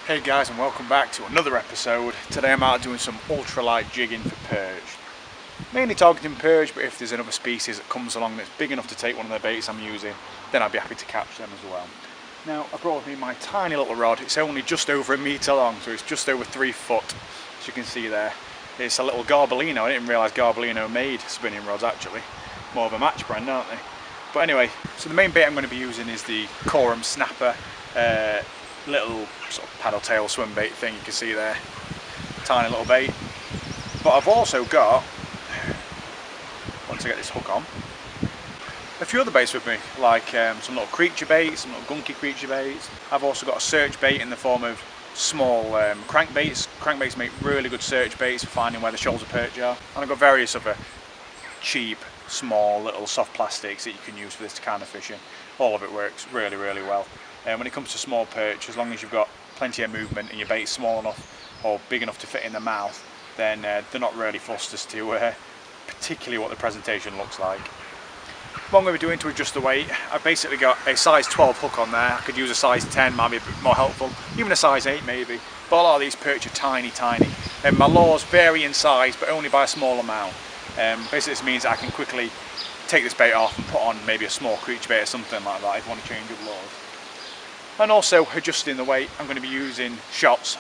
Hey guys, and welcome back to another episode. Today I'm out doing some ultralight jigging for perch. Mainly targeting perch, but if there's another species that comes along that's big enough to take one of the baits I'm using, then I'd be happy to catch them as well. Now, I brought with me my tiny little rod. It's only just over 1 metre long, so it's just over 3 foot, as you can see there. It's a little Garbolino. I didn't realise Garbolino made spinning rods actually. More of a match brand, aren't they? But anyway, so the main bait I'm going to be using is the Corum Snapper. Little sort of paddle tail swim bait thing you can see there, tiny little bait. But I've also got, once I get this hook on, a few other baits with me, like some little creature baits, some little gunky creature baits. I've also got a search bait in the form of small crankbaits. Crankbaits make really good search baits for finding where the shoals of perch are. And I've got various other cheap, small little soft plastics that you can use for this kind of fishing. All of it works really, really well. When it comes to small perch, as long as you've got plenty of movement and your bait's small enough or big enough to fit in the mouth, then they're not really fussed as to particularly what the presentation looks like. What I'm going to be doing to adjust the weight, I've basically got a size 12 hook on there. I could use a size 10, might be a bit more helpful, even a size 8 maybe. But a lot of these perch are tiny, tiny. And my lures vary in size, but only by a small amount. Basically this means I can quickly take this bait off and put on maybe a small creature bait or something like that if I want to change up lures. And also adjusting the weight, I'm going to be using shots.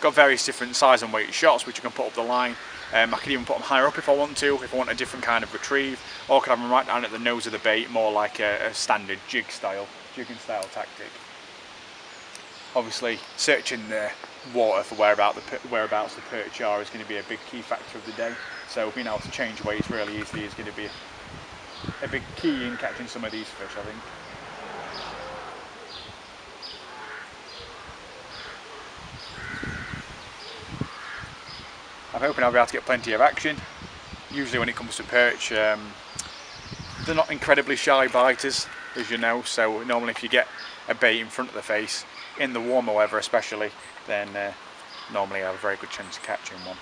Got various different size and weight shots which I can put up the line. I can even put them higher up if I want to, if I want a different kind of retrieve, or I can have them right down at the nose of the bait, more like a standard jigging style tactic. Obviously, searching the water for whereabouts the perch are is going to be a big key factor of the day. So being able to change weights really easily is going to be a big key in catching some of these fish, I think. I'm hoping I'll be able to get plenty of action. Usually when it comes to perch, they're not incredibly shy biters, as you know, so normally if you get a bait in front of the face, in the warmer weather especially, then normally I have a very good chance of catching one.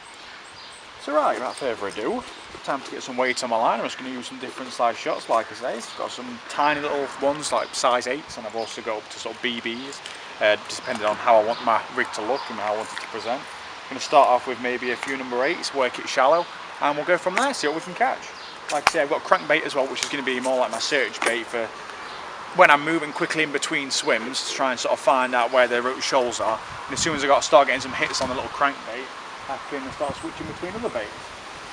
So right, without further ado, time to get some weight on my line. I'm just going to use some different size shots, like I say. I've got some tiny little ones like size 8s, and I've also got up to sort of BBs, depending on how I want my rig to look and how I want it to present. I'm going to start off with maybe a few number 8s, work it shallow, and we'll go from there, see what we can catch. Like I say, I've got crankbait as well, which is going to be more like my search bait for when I'm moving quickly in between swims to try and sort of find out where the roach shoals are. And as soon as I start getting some hits on the little crankbait, I can start switching between other baits.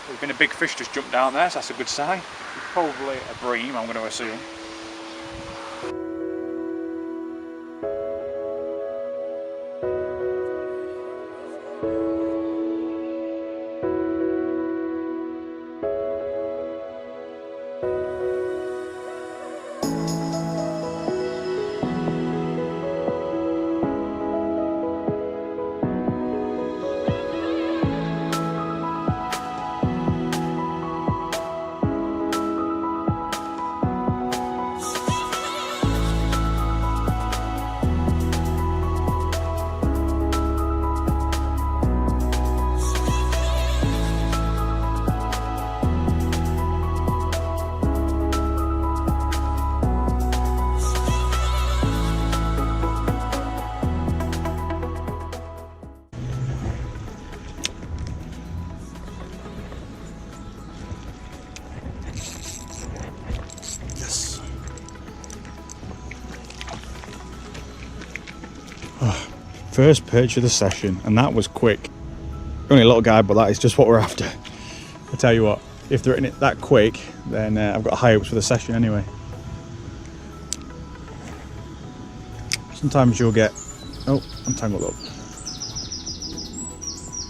There's been a big fish just jumped down there, so that's a good sign. It's probably a bream, I'm going to assume. First perch of the session, and that was quick. Only a little guy, but that is just what we're after. I tell you what, if they're in it that quick, then I've got high hopes for the session anyway. Sometimes you'll get, oh, I'm tangled up.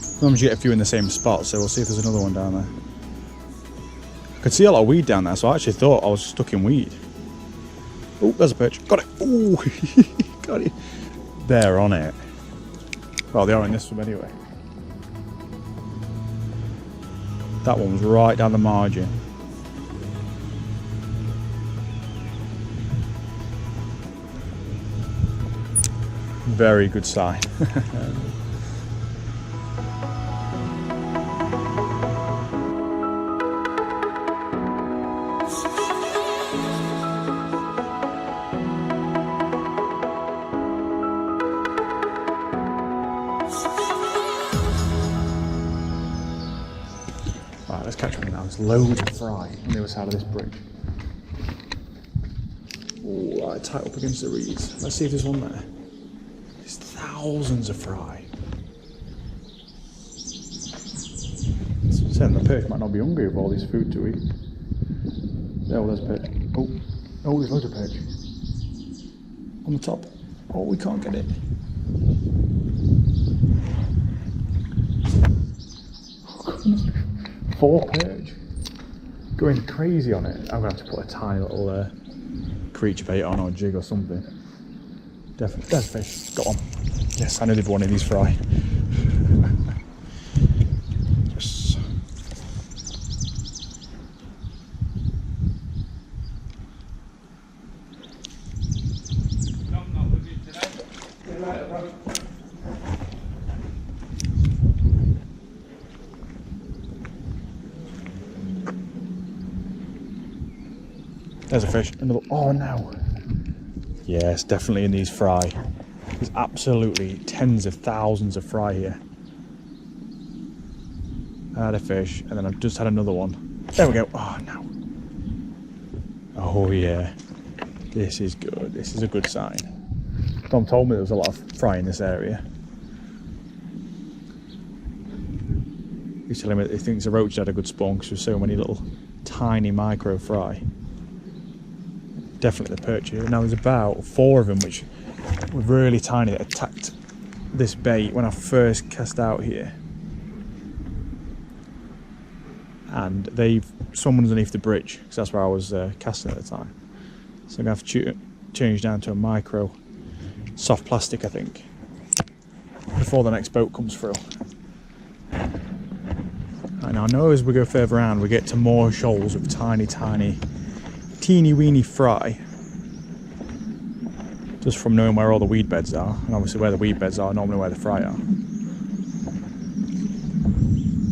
Sometimes you get a few in the same spot, so we'll see if there's another one down there. I could see a lot of weed down there, so I actually thought I was stuck in weed. Oh, there's a perch. Got it. Oh, got it. They're on it. Well, they are in this one anyway. That one was right down the margin. Very good sign. catch one now. There's loads of fry on the other side of this bridge. Oh, right, tight up against the reeds. Let's see if there's one there. There's thousands of fry. Saying the perch might not be hungry with all this food to eat. Oh, there's perch. Oh, there's loads of perch. On the top. Oh, we can't get it. 4 perch. Going crazy on it. I'm going to have to put a tiny little creature bait on or jig or something. Definitely. There's fish. Got one. Yes, I know they've wanted these fry. Yes. There's a fish. Another. Oh no. Yes, definitely in these fry. There's absolutely tens of thousands of fry here. I had a fish, and then I've just had another one. There we go. Oh no. Oh yeah. This is good. This is a good sign. Tom told me there was a lot of fry in this area. He's telling me that he thinks the roach had a good spawn because there's so many little tiny micro fry. Definitely the perch here. Now there's about 4 of them which were really tiny that attacked this bait when I first cast out here. And they've swum underneath the bridge because that's where I was casting at the time. So I'm going to have to change down to a micro soft plastic, I think, before the next boat comes through. And I know as we go further around we get to more shoals of tiny teeny weeny fry, just from knowing where all the weed beds are, and obviously where the weed beds are normally where the fry are.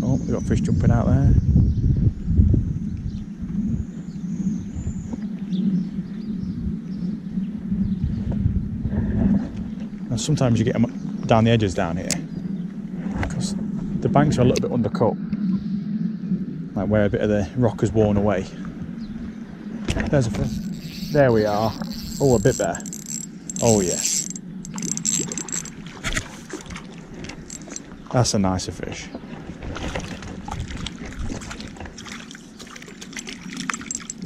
Oh, we've got fish jumping out there. Now sometimes you get them down the edges down here because the banks are a little bit undercut, like where a bit of the rock has worn away. There's a fish. There we are. Oh, a bit there. Oh yes. That's a nicer fish.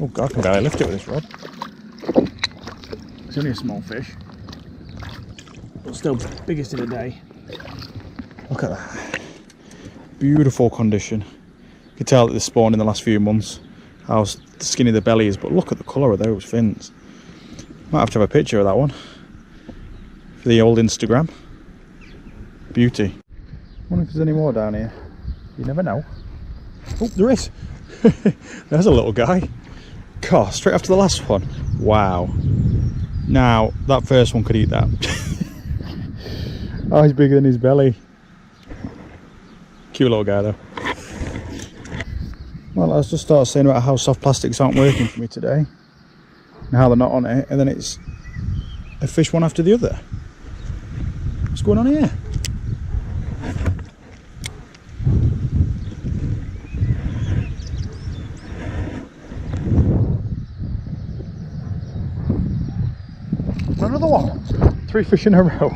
Oh god, I can barely lift it with this rod. It's only a small fish, but still biggest of the day. Look at that. Beautiful condition. You can tell that they spawned in the last few months. How skinny the belly is, but look at the colour of those fins. Might have to have a picture of that one for the old Instagram. Beauty. I wonder if there's any more down here. You never know. Oh, there is. There's a little guy. God, straight after the last one. Wow. Now, that first one could eat that. Oh, he's bigger than his belly. Cute little guy though. Well, I was just started saying about how soft plastics aren't working for me today and how they're not on it, and then it's a fish one after the other. What's going on here? Another one. 3 fish in a row.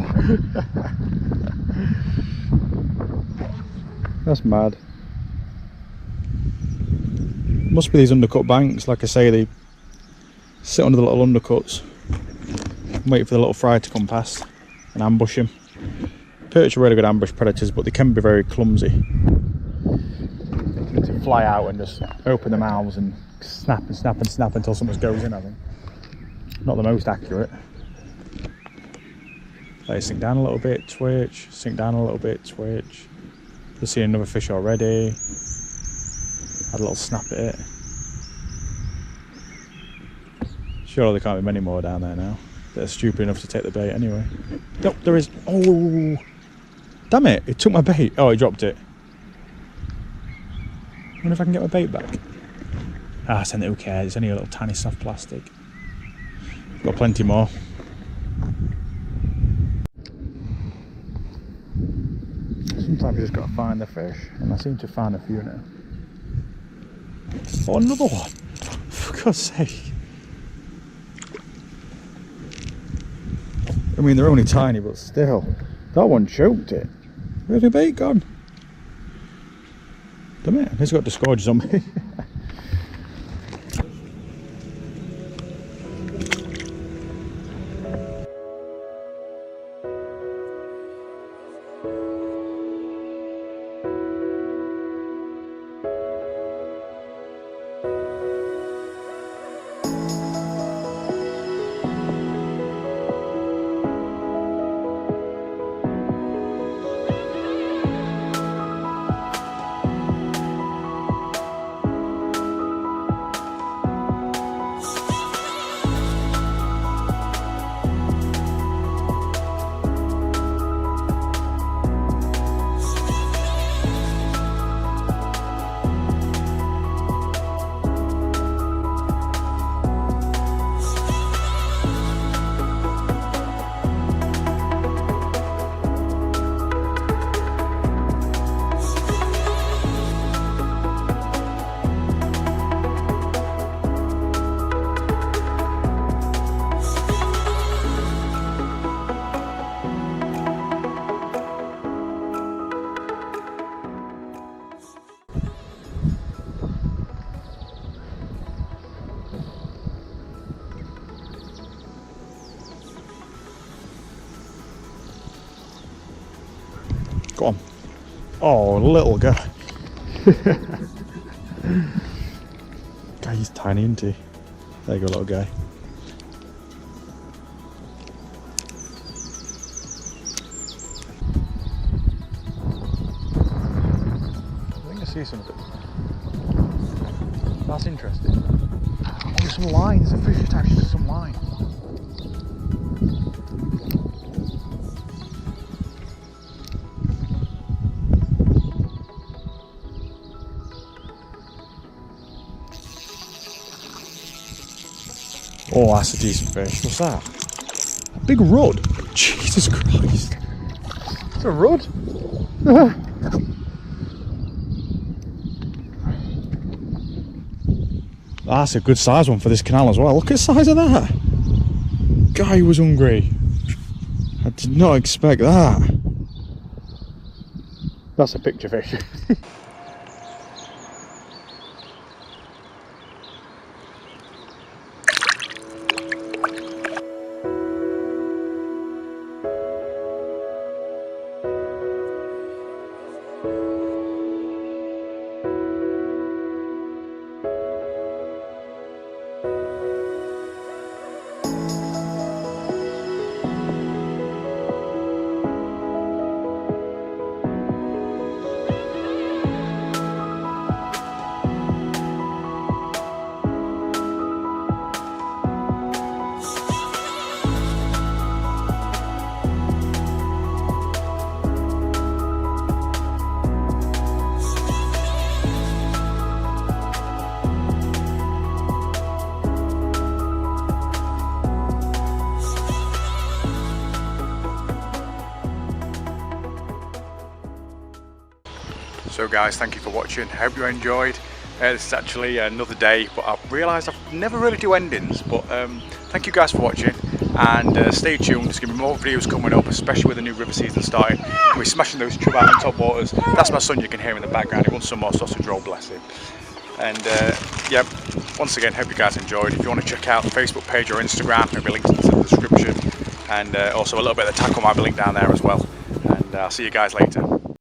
That's mad. Must be these undercut banks. Like I say, they sit under the little undercuts and wait for the little fry to come past and ambush him. Perch are really good ambush predators, but they can be very clumsy. They tend to fly out and just open their mouths and snap and snap and snap until something goes in, I think. Not the most accurate. They sink down a little bit, twitch, sink down a little bit, twitch. Just see another fish already. Had a little snap at it. Surely there can't be many more down there now. They're stupid enough to take the bait anyway. No, there is. Oh, damn it! It took my bait. Oh, he dropped it. I wonder if I can get my bait back. Ah, send it. Who cares? It's only a little tiny soft plastic. Got plenty more. Sometimes you just got to find the fish, and I seem to find a few now. Oh, another one. For God's sake. I mean, they're only tiny, but still. That one choked it. Where's my bait gone? Damn it, he's got disgorges on me. Go on. Oh, little guy. Guy, he's tiny, isn't he? There you go, little guy. I think I see something. That's interesting. Oh, there's some line. There's a fish attached to some line. Oh, that's a decent fish. What's that? A big rudd. Jesus Christ. It's a rudd. That's a good size one for this canal as well. Look at the size of that. Guy was hungry. I did not expect that. That's a picture fish. So guys, thank you for watching. I hope you enjoyed. This is actually another day, but I've realised I never really do endings. But thank you guys for watching, and stay tuned. There's going to be more videos coming up, especially with the new river season starting. We're smashing those chub out in top waters. That's my son you can hear in the background. He wants some more sausage roll, bless him. And yeah, once again, hope you guys enjoyed. If you want to check out the Facebook page or Instagram, there'll be links in the description. And also a little bit of the tackle might be linked down there as well. And I'll see you guys later.